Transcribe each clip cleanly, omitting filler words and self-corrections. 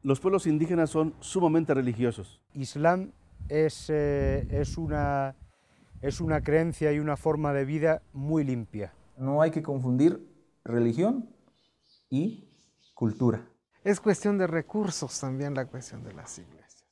Los pueblos indígenas son sumamente religiosos. Islam es una creencia y una forma de vida muy limpia. No hay que confundir religión y cultura. Es cuestión de recursos también la cuestión de las iglesias.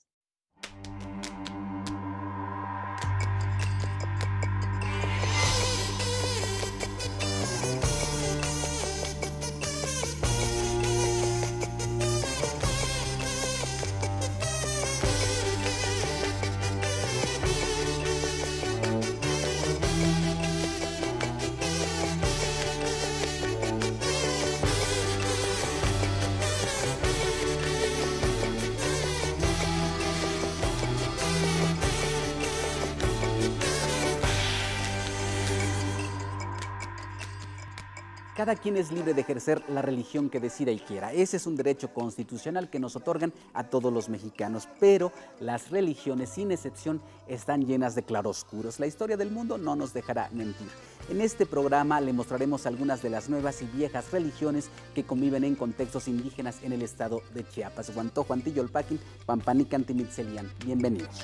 Cada quien es libre de ejercer la religión que decida y quiera. Ese es un derecho constitucional que nos otorgan a todos los mexicanos. Pero las religiones, sin excepción, están llenas de claroscuros. La historia del mundo no nos dejará mentir. En este programa le mostraremos algunas de las nuevas y viejas religiones que conviven en contextos indígenas en el estado de Chiapas. Huantojo, Antiyolpaquin, Pampanican, Timitzelian. Bienvenidos.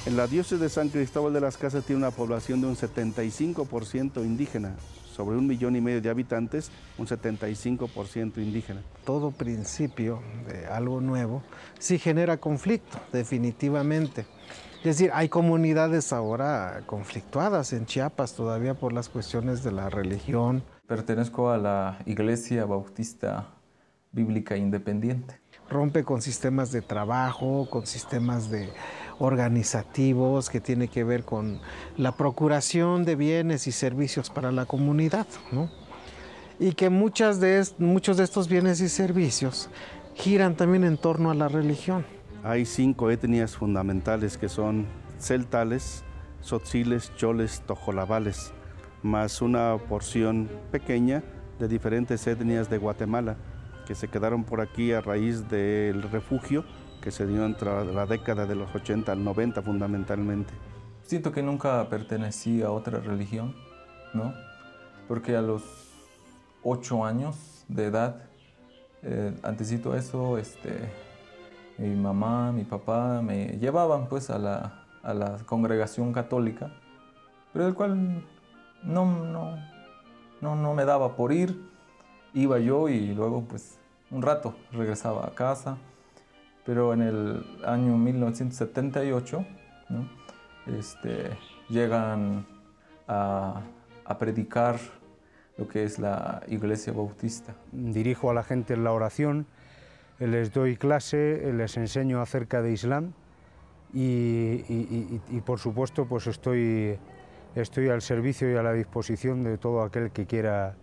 En la diócesis de San Cristóbal de las Casas tiene una población de un 75% indígena. Sobre 1,5 millones de habitantes, un 75% indígena. Todo principio de algo nuevo sí genera conflicto, definitivamente. Es decir, hay comunidades ahora conflictuadas en Chiapas todavía por las cuestiones de la religión. Pertenezco a la Iglesia Bautista Bíblica Independiente. Rompe con sistemas de trabajo, con sistemas organizativos que tiene que ver con la procuración de bienes y servicios para la comunidad, ¿no? Y que muchos de estos bienes y servicios giran también en torno a la religión. Hay 5 etnias fundamentales que son celtales, tzotziles, choles, tojolabales, más una porción pequeña de diferentes etnias de Guatemala que se quedaron por aquí a raíz del refugio que se dio entre la década de los 80 al 90 fundamentalmente. Siento que nunca pertenecí a otra religión, ¿no? Porque a los 8 años de edad, antesito eso, mi mamá, mi papá me llevaban pues a la congregación católica, pero el cual no me daba por ir. Iba yo y luego pues un rato regresaba a casa. Pero en el año 1978, ¿no? Llegan a predicar lo que es la Iglesia Bautista. Dirijo a la gente en la oración, les doy clase, les enseño acerca de Islam y por supuesto pues estoy al servicio y a la disposición de todo aquel que quiera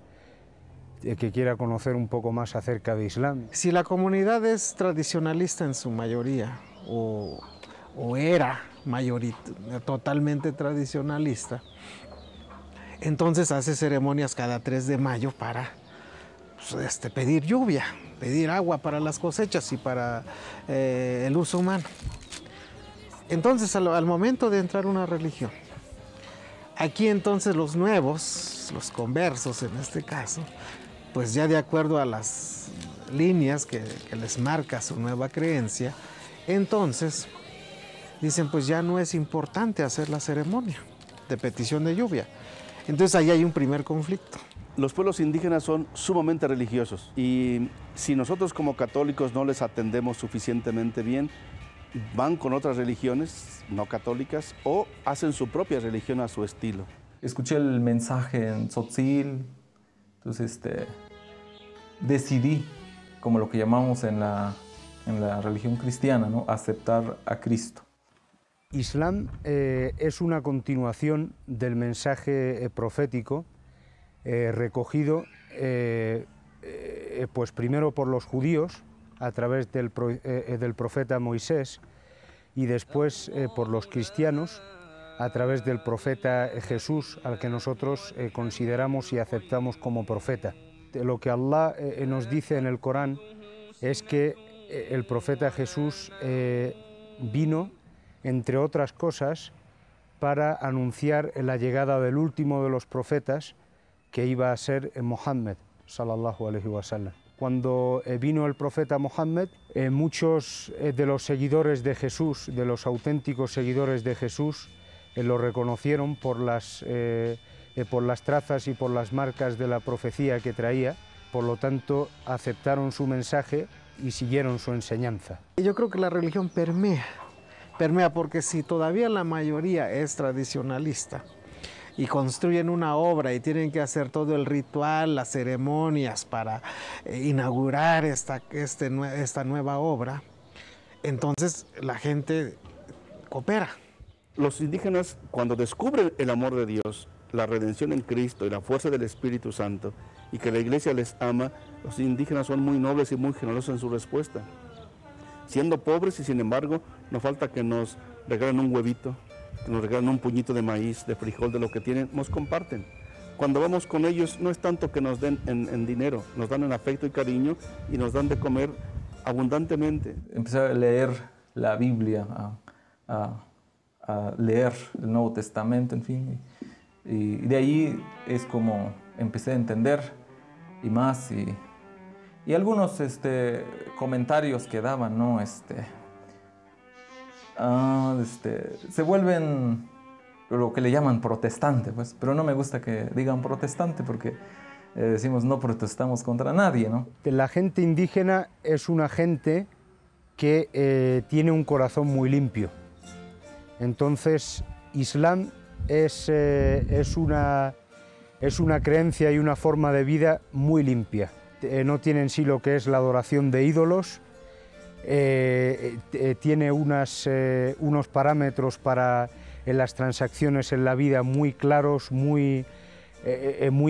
conocer un poco más acerca de Islam. Si la comunidad es tradicionalista en su mayoría, o era totalmente tradicionalista, entonces hace ceremonias cada 3 de mayo para pedir lluvia, pedir agua para las cosechas y para el uso humano. Entonces, al momento de entrar una religión, aquí entonces los nuevos, los conversos en este caso, pues ya de acuerdo a las líneas que les marca su nueva creencia, entonces dicen pues ya no es importante hacer la ceremonia de petición de lluvia. Entonces ahí hay un primer conflicto. Los pueblos indígenas son sumamente religiosos y si nosotros como católicos no les atendemos suficientemente bien, van con otras religiones no católicas o hacen su propia religión a su estilo. Escuché el mensaje en tzotzil. Entonces decidí, como lo que llamamos en la religión cristiana, ¿no? Aceptar a Cristo. Islam es una continuación del mensaje profético recogido pues primero por los judíos a través del profeta Moisés y después por los cristianos a través del profeta Jesús, al que nosotros consideramos y aceptamos como profeta. Lo que Allah nos dice en el Corán es que el profeta Jesús vino, entre otras cosas, para anunciar la llegada del último de los profetas, que iba a ser Mohammed, sallallahu alaihi wasallam. Cuando vino el profeta Mohammed, muchos de los seguidores de Jesús, de los auténticos seguidores de Jesús, lo reconocieron por las trazas y por las marcas de la profecía que traía. Por lo tanto, aceptaron su mensaje y siguieron su enseñanza. Yo creo que la religión permea porque si todavía la mayoría es tradicionalista y construyen una obra y tienen que hacer todo el ritual, las ceremonias para inaugurar esta nueva obra, entonces la gente coopera. Los indígenas, cuando descubren el amor de Dios, la redención en Cristo y la fuerza del Espíritu Santo, y que la iglesia les ama, los indígenas son muy nobles y muy generosos en su respuesta. Siendo pobres y sin embargo, no falta que nos regalen un huevito, que nos regalen un puñito de maíz, de frijol, de lo que tienen, nos comparten. Cuando vamos con ellos, no es tanto que nos den en dinero, nos dan en afecto y cariño y nos dan de comer abundantemente. Empecé a leer la Biblia, a leer el Nuevo Testamento, en fin, y de ahí es como empecé a entender y más, y algunos comentarios que daban, ¿no? Se vuelven lo que le llaman protestante, pues, pero no me gusta que digan protestante porque decimos no protestamos contra nadie, ¿no? La gente indígena es una gente que tiene un corazón muy limpio. Entonces, Islam es una creencia y una forma de vida muy limpia. No tiene en sí lo que es la adoración de ídolos, tiene unos parámetros para en las transacciones en la vida muy claros, muy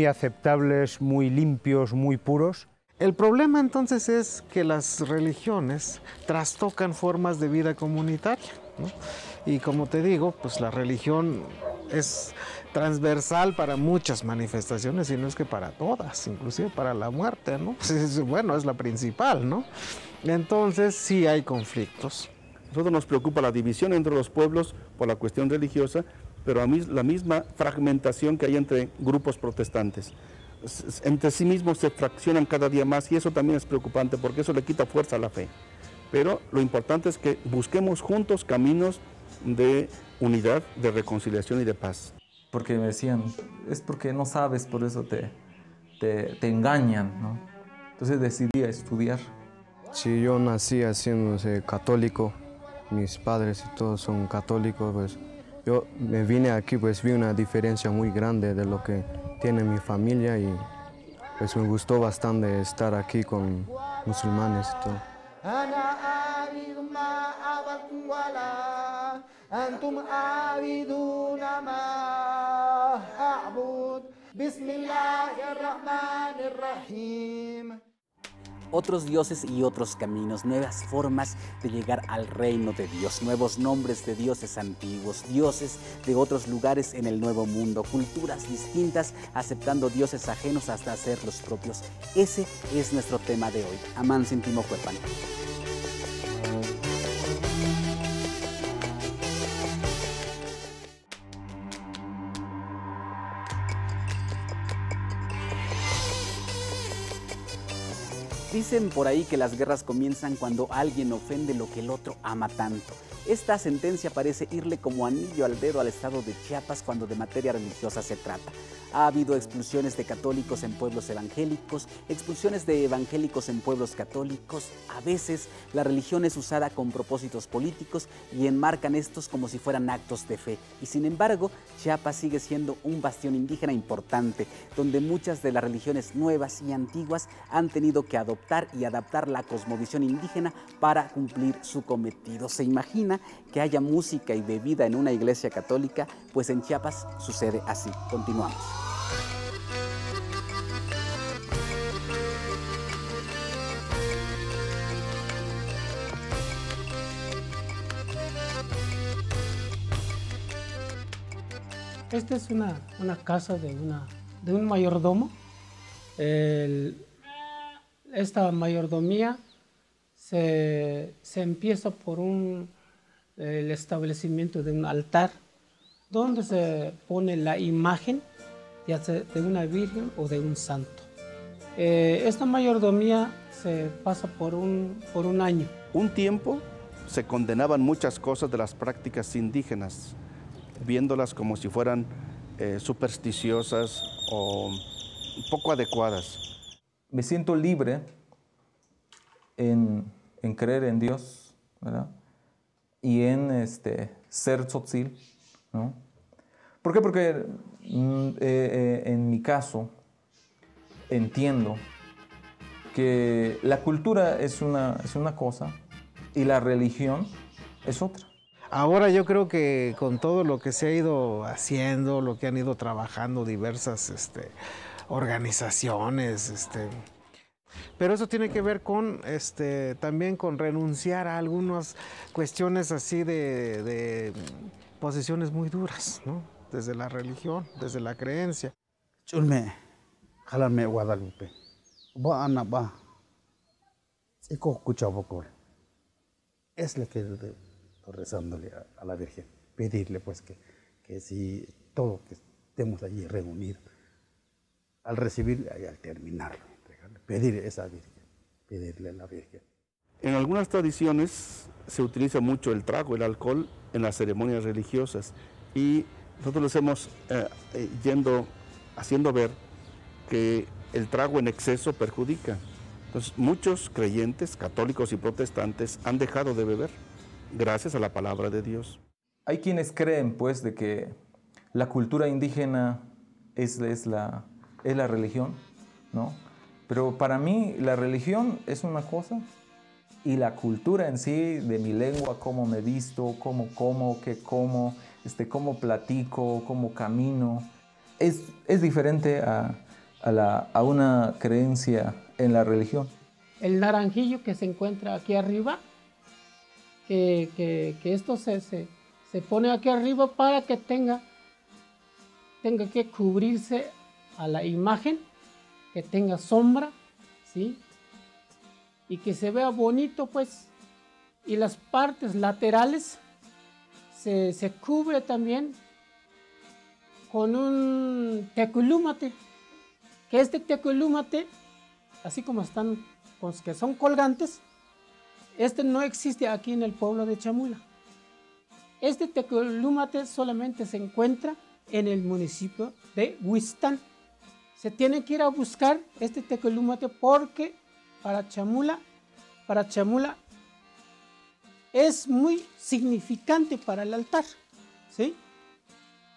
aceptables, muy limpios, muy puros. El problema entonces es que las religiones trastocan formas de vida comunitaria, ¿no? Y como te digo, pues la religión es transversal para muchas manifestaciones, y no es que para todas, inclusive para la muerte, ¿no? Bueno, es la principal, ¿no? Entonces sí hay conflictos. A nosotros nos preocupa la división entre los pueblos por la cuestión religiosa, pero a mí la misma fragmentación que hay entre grupos protestantes. Entre sí mismos se fraccionan cada día más y eso también es preocupante porque eso le quita fuerza a la fe. Pero lo importante es que busquemos juntos caminos de unidad, de reconciliación y de paz. Porque me decían, es porque no sabes, por eso te engañan, ¿no? Entonces decidí estudiar. Sí, yo nací haciéndose católico, mis padres y todos son católicos, pues yo me vine aquí, pues vi una diferencia muy grande de lo que tiene mi familia y pues me gustó bastante estar aquí con musulmanes y todo. Otros dioses y otros caminos, nuevas formas de llegar al reino de Dios, nuevos nombres de dioses antiguos, dioses de otros lugares en el Nuevo Mundo, culturas distintas, aceptando dioses ajenos hasta hacer los propios. Ese es nuestro tema de hoy. Amán Sintimo Cuepan. Dicen por ahí que las guerras comienzan cuando alguien ofende lo que el otro ama tanto. Esta sentencia parece irle como anillo al dedo al estado de Chiapas cuando de materia religiosa se trata. Ha habido expulsiones de católicos en pueblos evangélicos, expulsiones de evangélicos en pueblos católicos. A veces la religión es usada con propósitos políticos y enmarcan estos como si fueran actos de fe. Y sin embargo, Chiapas sigue siendo un bastión indígena importante, donde muchas de las religiones nuevas y antiguas han tenido que adoptar y adaptar la cosmovisión indígena para cumplir su cometido. ¿Se imagina que haya música y bebida en una iglesia católica? Pues en Chiapas sucede así. Continuamos. Esta es una casa de un mayordomo. Esta mayordomía se empieza por el establecimiento de un altar donde se pone la imagen ya sea de una virgen o de un santo. Esta mayordomía se pasa por un año. Un tiempo se condenaban muchas cosas de las prácticas indígenas, viéndolas como si fueran supersticiosas o poco adecuadas. Me siento libre en creer en Dios, ¿verdad? Y en ser tzotzil, ¿no? ¿Por qué? Porque en mi caso entiendo que la cultura es una cosa y la religión es otra. Ahora yo creo que con todo lo que se ha ido haciendo, lo que han ido trabajando diversas organizaciones, pero eso tiene que ver con también con renunciar a algunas cuestiones así de posiciones muy duras, ¿no? Desde la religión, desde la creencia. Chulme, jalarme Guadalupe. Va ana va. Eco cuchabocol. Es lo que estoy rezándole a la Virgen. Pedirle pues que si todo que estemos allí reunidos, al recibir y al terminar, pedirle a esa Virgen, pedirle a la Virgen. En algunas tradiciones se utiliza mucho el trago, el alcohol, en las ceremonias religiosas y nosotros les hemos haciendo ver que el trago en exceso perjudica. Entonces, muchos creyentes, católicos y protestantes, han dejado de beber gracias a la palabra de Dios. Hay quienes creen, pues, de que la cultura indígena es la religión, ¿no? Pero para mí la religión es una cosa y la cultura en sí, de mi lengua, cómo me visto, cómo como, qué como, cómo platico, cómo camino, es diferente a una creencia en la religión. El naranjillo que se encuentra aquí arriba, que esto se pone aquí arriba para que tenga que cubrirse a la imagen, que tenga sombra, ¿sí? Y que se vea bonito, pues. Y las partes laterales se cubre también con un teculúmate, que este teculúmate, así como están, pues, que son colgantes, no existe aquí en el pueblo de Chamula. Este teculúmate solamente se encuentra en el municipio de Huistán. Se tiene que ir a buscar este teculúmate porque para Chamula es muy significante para el altar, ¿sí?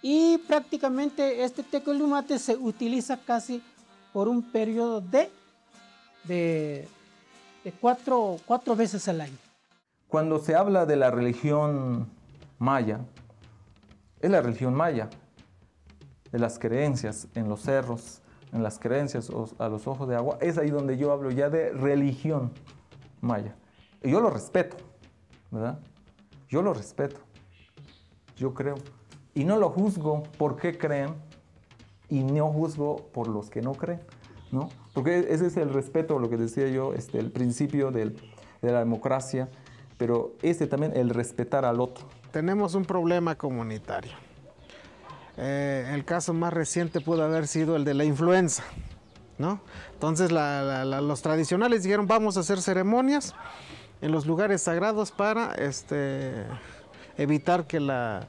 Y prácticamente este teculúmate se utiliza casi por un periodo de cuatro veces al año. Cuando se habla de la religión maya, es la religión maya, de las creencias en los cerros, en las creencias a los ojos de agua, es ahí donde yo hablo ya de religión maya. Y yo lo respeto, ¿verdad? Yo lo respeto, yo creo. Y no lo juzgo por qué creen y no juzgo por los que no creen, ¿no? Porque ese es el respeto, lo que decía yo, el principio de la democracia, pero también el respetar al otro. Tenemos un problema comunitario. El caso más reciente pudo haber sido el de la influenza, ¿no? Entonces los tradicionales dijeron vamos a hacer ceremonias en los lugares sagrados para evitar que la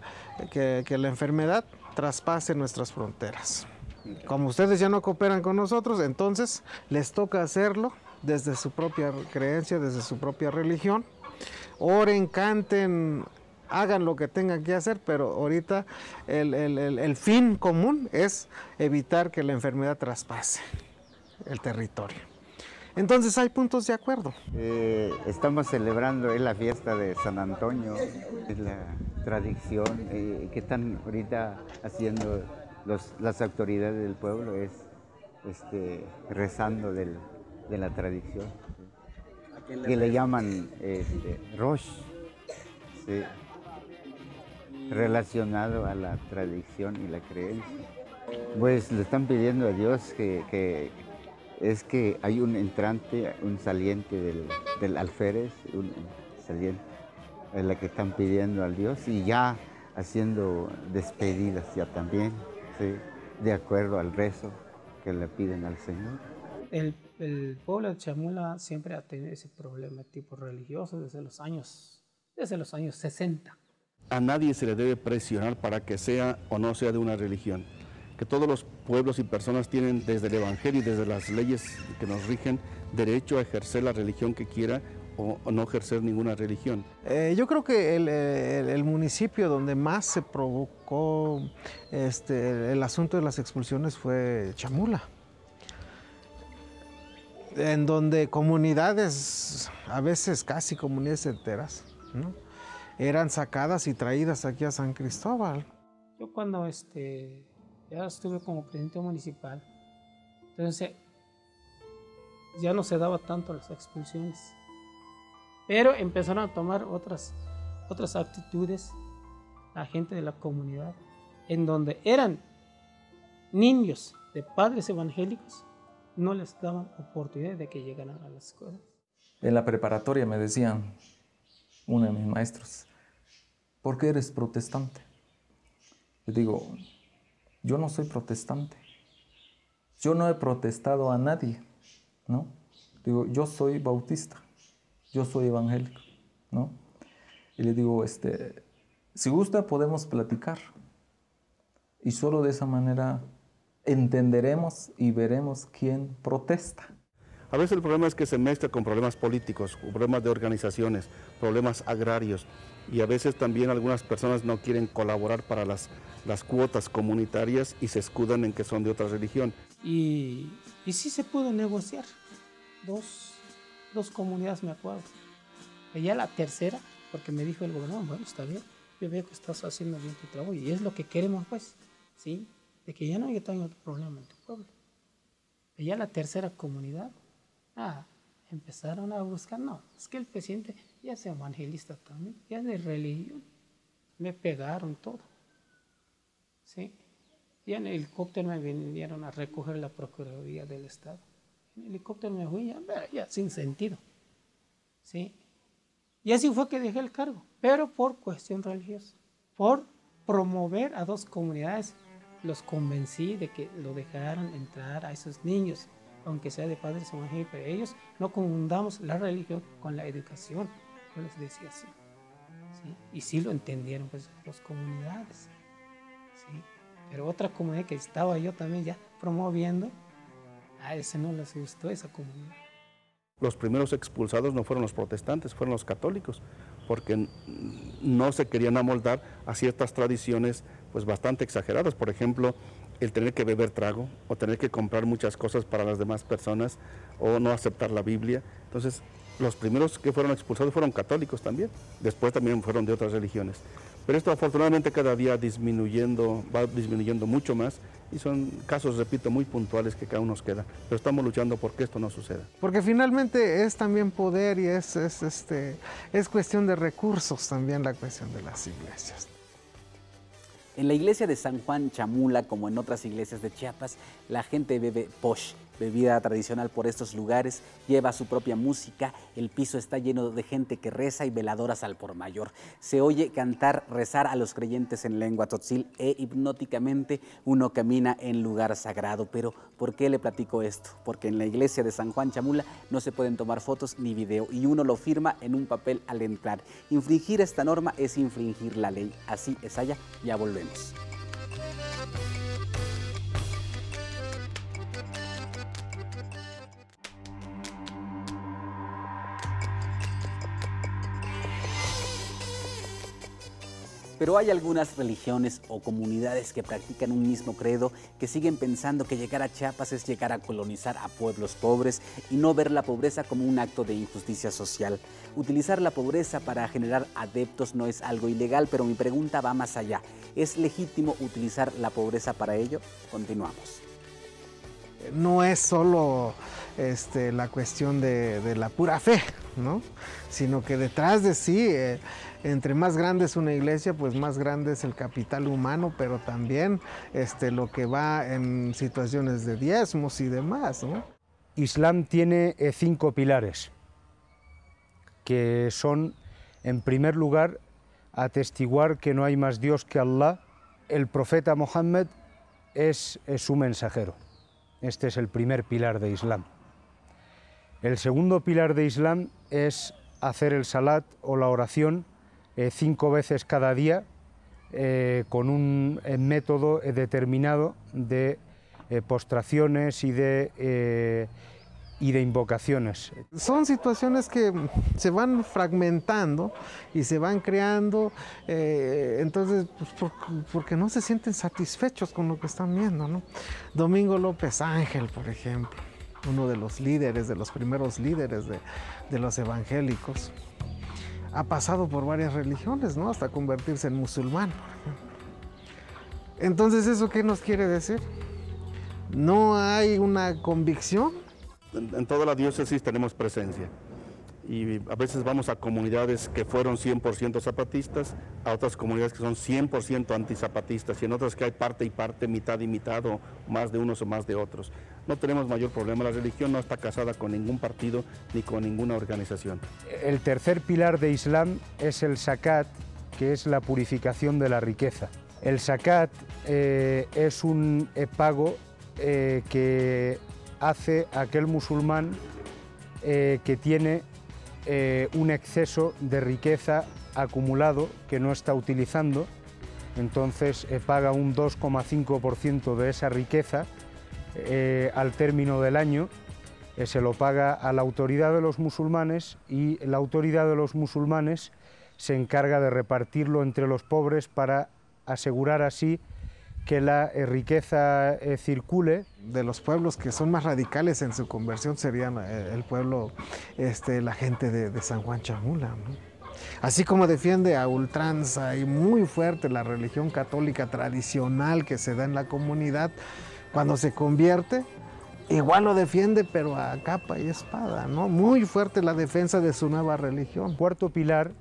enfermedad traspase nuestras fronteras. Como ustedes ya no cooperan con nosotros, entonces les toca hacerlo desde su propia creencia, desde su propia religión. Oren, canten, hagan lo que tengan que hacer, pero ahorita el fin común es evitar que la enfermedad traspase el territorio. Entonces hay puntos de acuerdo. Estamos celebrando, es la fiesta de San Antonio, es la tradición que están ahorita haciendo las autoridades del pueblo, es rezando de la tradición, que le llaman Rosh, ¿sí? Relacionado a la tradición y la creencia. Pues le están pidiendo a Dios que hay un entrante, un saliente del alférez, un saliente, es la que están pidiendo al Dios y ya haciendo despedidas ya también, ¿sí? De acuerdo al rezo que le piden al Señor. el pueblo de Chamula siempre ha tenido ese problema tipo religioso desde los años 60. A nadie se le debe presionar para que sea o no sea de una religión. Que todos los pueblos y personas tienen desde el Evangelio y desde las leyes que nos rigen derecho a ejercer la religión que quiera o no ejercer ninguna religión. Yo creo que el municipio donde más se provocó el asunto de las expulsiones fue Chamula, en donde comunidades, a veces casi comunidades enteras, ¿no?, eran sacadas y traídas aquí a San Cristóbal. Yo cuando ya estuve como presidente municipal, entonces ya no se daba tanto las expulsiones, pero empezaron a tomar otras actitudes la gente de la comunidad, en donde eran niños de padres evangélicos, no les daban oportunidad de que llegaran a las escuelas. En la preparatoria me decían, uno de mis maestros, ¿por qué eres protestante? Yo digo, yo no soy protestante. Yo no he protestado a nadie, ¿no? Digo, yo soy bautista, yo soy evangélico, ¿no? Y le digo, si gusta podemos platicar. Y solo de esa manera entenderemos y veremos quién protesta. A veces el problema es que se mezcla con problemas políticos, problemas de organizaciones, problemas agrarios, y a veces también algunas personas no quieren colaborar para las cuotas comunitarias y se escudan en que son de otra religión. Y sí se pudo negociar, dos comunidades me acuerdo. Y ya la tercera, porque me dijo el gobernador, bueno, está bien, yo veo que estás haciendo bien tu trabajo y es lo que queremos, pues, ¿sí? De que ya no haya otro problema en tu pueblo. Y ya la tercera comunidad, empezaron a buscar, no, es que el presidente ya es evangelista también, ya es de religión, me pegaron todo, ¿sí? Ya en el helicóptero me vinieron a recoger la Procuraduría del Estado, en el helicóptero me fui ya sin sentido, ¿sí? Y así fue que dejé el cargo, pero por cuestión religiosa, por promover a dos comunidades, los convencí de que lo dejaran entrar a esos niños, aunque sea de padres evangélicos, pero ellos no confundamos la religión con la educación, yo les decía así, ¿sí? Y sí lo entendieron, pues, las comunidades, ¿sí? Pero otra comunidad que estaba yo también ya promoviendo, a ese no les gustó esa comunidad. Los primeros expulsados no fueron los protestantes, fueron los católicos, porque no se querían amoldar a ciertas tradiciones pues bastante exageradas. Por ejemplo, el tener que beber trago o tener que comprar muchas cosas para las demás personas o no aceptar la Biblia. Entonces, los primeros que fueron expulsados fueron católicos también, después también fueron de otras religiones. Pero esto afortunadamente cada día va disminuyendo mucho más y son casos, repito, muy puntuales que aún nos queda. Pero estamos luchando por que esto no suceda. Porque finalmente es también poder y es cuestión de recursos también la cuestión de las iglesias. En la iglesia de San Juan Chamula, como en otras iglesias de Chiapas, la gente bebe posh, bebida tradicional por estos lugares, lleva su propia música, el piso está lleno de gente que reza y veladoras al por mayor. Se oye cantar, rezar a los creyentes en lengua tzotzil e hipnóticamente uno camina en lugar sagrado. Pero, ¿por qué le platico esto? Porque en la iglesia de San Juan Chamula no se pueden tomar fotos ni video y uno lo firma en un papel al entrar. Infringir esta norma es infringir la ley. Así es allá, ya volvemos. Pero hay algunas religiones o comunidades que practican un mismo credo, que siguen pensando que llegar a Chiapas es llegar a colonizar a pueblos pobres y no ver la pobreza como un acto de injusticia social. Utilizar la pobreza para generar adeptos no es algo ilegal, pero mi pregunta va más allá. ¿Es legítimo utilizar la pobreza para ello? Continuamos. No es solo la cuestión de la pura fe, ¿no? Sino que detrás de sí, entre más grande es una iglesia, pues más grande es el capital humano, pero también lo que va en situaciones de diezmos y demás, ¿no? Islam tiene 5 pilares, que son, en primer lugar, atestiguar que no hay más Dios que Allah. El profeta Mohammed es su mensajero. Este es el primer pilar de Islam. El segundo pilar de Islam es hacer el salat o la oración 5 veces cada día con un método determinado de postraciones y de invocaciones. Son situaciones que se van fragmentando y se van creando, entonces, pues, porque no se sienten satisfechos con lo que están viendo, ¿no? Domingo López Ángel, por ejemplo, uno de los líderes, de los primeros líderes de los evangélicos, ha pasado por varias religiones, ¿no? Hasta convertirse en musulmán, por ejemplo. Entonces, ¿eso qué nos quiere decir? No hay una convicción. En toda la diócesis tenemos presencia y a veces vamos a comunidades que fueron 100% zapatistas, a otras comunidades que son 100% antizapatistas y en otras que hay parte y parte, mitad y mitad o más de unos o más de otros. No tenemos mayor problema, la religión no está casada con ningún partido ni con ninguna organización. El tercer pilar de Islam es el zakat, que es la purificación de la riqueza. El zakat es un pago que hace aquel musulmán que tiene un exceso de riqueza acumulado que no está utilizando, entonces paga un 2,5% de esa riqueza al término del año, se lo paga a la autoridad de los musulmanes y la autoridad de los musulmanes se encarga de repartirlo entre los pobres para asegurar así que la riqueza circule. De los pueblos que son más radicales en su conversión serían el pueblo, la gente de San Juan Chamula, ¿no? Así como defiende a ultranza y muy fuerte la religión católica tradicional que se da en la comunidad, cuando se convierte, igual lo defiende, pero a capa y espada, ¿no? Muy fuerte la defensa de su nueva religión. El cuarto pilar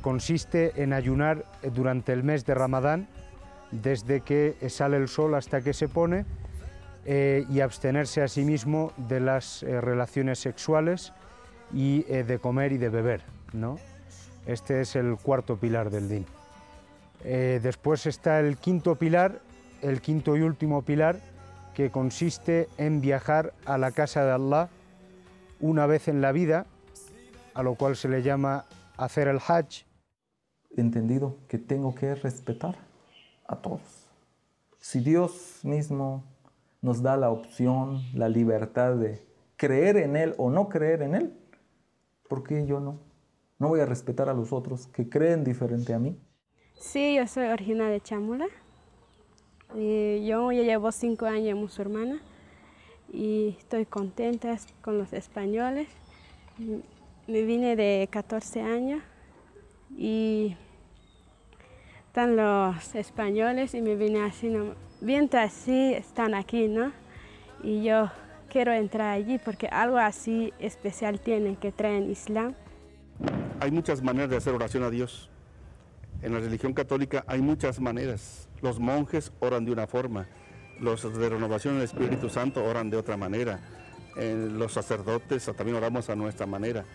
consiste en ayunar durante el mes de Ramadán, desde que sale el sol hasta que se pone, y abstenerse a sí mismo de las relaciones sexuales y de comer y de beber, ¿no? Este es el cuarto pilar del din. Después está el quinto pilar, el quinto y último pilar, que consiste en viajar a la casa de Allah una vez en la vida, a lo cual se le llama hacer el Hajj. He entendido que tengo que respetar a todos. Si Dios mismo nos da la opción, la libertad de creer en Él o no creer en Él, ¿por qué yo no? No voy a respetar a los otros que creen diferente a mí. Sí, yo soy originaria de Chamula. Yo ya llevo 5 años musulmana y estoy contenta con los españoles. Me vine de 14 años y están los españoles y me vine así, viendo así están aquí, ¿no? Y yo quiero entrar allí porque algo así especial tienen que traen Islam. Hay muchas maneras de hacer oración a Dios. En la religión católica hay muchas maneras. Los monjes oran de una forma, los de renovación del Espíritu Santo oran de otra manera, los sacerdotes también oramos a nuestra manera.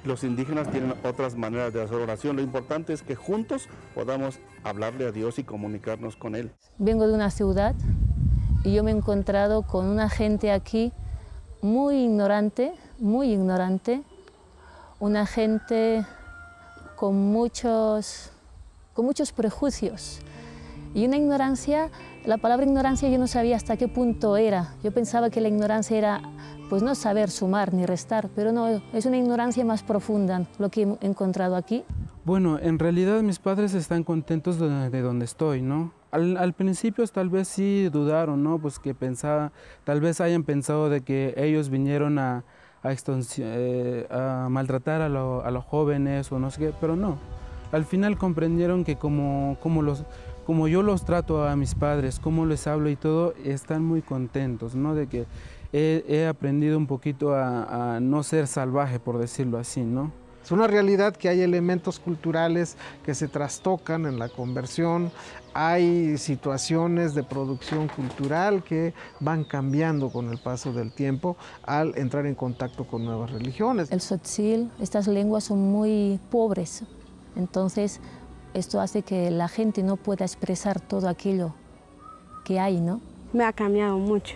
Los indígenas tienen otras maneras de hacer oración. Lo importante es que juntos podamos hablarle a Dios y comunicarnos con Él. Vengo de una ciudad y yo me he encontrado con una gente aquí muy ignorante, una gente con muchos prejuicios y una ignorancia. La palabra ignorancia yo no sabía hasta qué punto era. Yo pensaba que la ignorancia era pues no saber sumar ni restar, pero no, es una ignorancia más profunda lo que he encontrado aquí. Bueno, en realidad mis padres están contentos de donde estoy, ¿no? Al principio tal vez sí dudaron, ¿no? Pues que tal vez hayan pensado de que ellos vinieron a maltratar a los jóvenes o no sé qué, pero no. Al final comprendieron que como yo los trato a mis padres, cómo les hablo y todo, están muy contentos, ¿no? De que he aprendido un poquito a no ser salvaje, por decirlo así, ¿no? Es una realidad que hay elementos culturales que se trastocan en la conversión, hay situaciones de producción cultural que van cambiando con el paso del tiempo al entrar en contacto con nuevas religiones. El tzotzil, estas lenguas son muy pobres, entonces esto hace que la gente no pueda expresar todo aquello que hay, ¿no? Me ha cambiado mucho,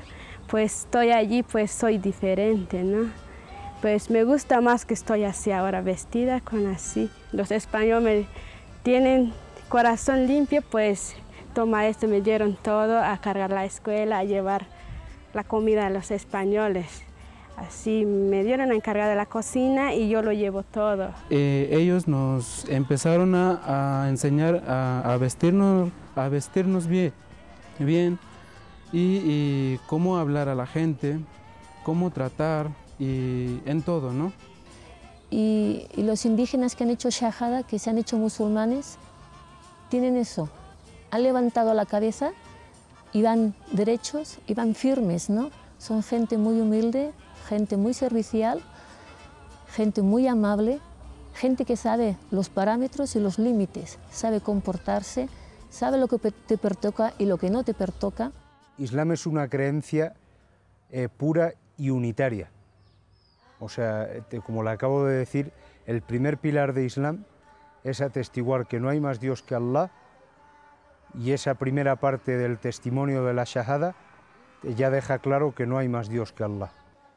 pues estoy allí, pues soy diferente, ¿no? Pues me gusta más que estoy así ahora, vestida con así. Los españoles tienen corazón limpio, pues toma esto, me dieron todo a cargar la escuela, a llevar la comida a los españoles. Así me dieron a encargar de la cocina y yo lo llevo todo. Ellos nos empezaron a enseñar a vestirnos bien y cómo hablar a la gente, cómo tratar y en todo, ¿no? Y los indígenas que han hecho shahada, que se han hecho musulmanes, tienen eso. Han levantado la cabeza y van derechos y van firmes, ¿no? Son gente muy humilde, gente muy servicial, gente muy amable, gente que sabe los parámetros y los límites, sabe comportarse, sabe lo que te pertoca y lo que no te pertoca. Islam es una creencia pura y unitaria. O sea, como le acabo de decir, el primer pilar de Islam es atestiguar que no hay más Dios que Allah, y esa primera parte del testimonio de la Shahada ya deja claro que no hay más Dios que Allah.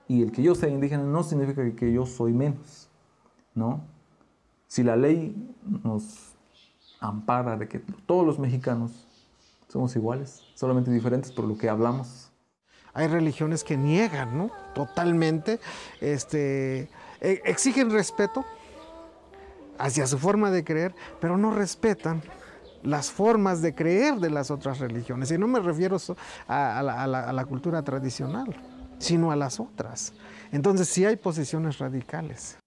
Y el que yo sea indígena no significa que yo soy menos, ¿no? Si la ley nos ampara de que todos los mexicanos somos iguales, solamente diferentes por lo que hablamos. Hay religiones que niegan, ¿no? Totalmente, exigen respeto hacia su forma de creer, pero no respetan las formas de creer de las otras religiones. Y no me refiero a la cultura tradicional, sino a las otras. Entonces sí hay posiciones radicales.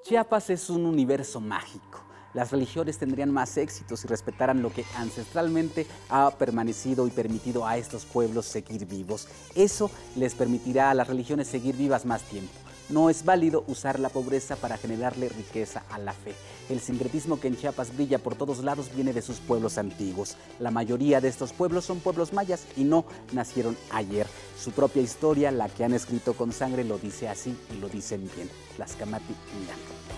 Chiapas es un universo mágico. Las religiones tendrían más éxito si respetaran lo que ancestralmente ha permanecido y permitido a estos pueblos seguir vivos. Eso les permitirá a las religiones seguir vivas más tiempo. No es válido usar la pobreza para generarle riqueza a la fe. El sincretismo que en Chiapas brilla por todos lados viene de sus pueblos antiguos. La mayoría de estos pueblos son pueblos mayas y no nacieron ayer. Su propia historia, la que han escrito con sangre, lo dice así y lo dicen bien. Tlaxcamati Ñanco.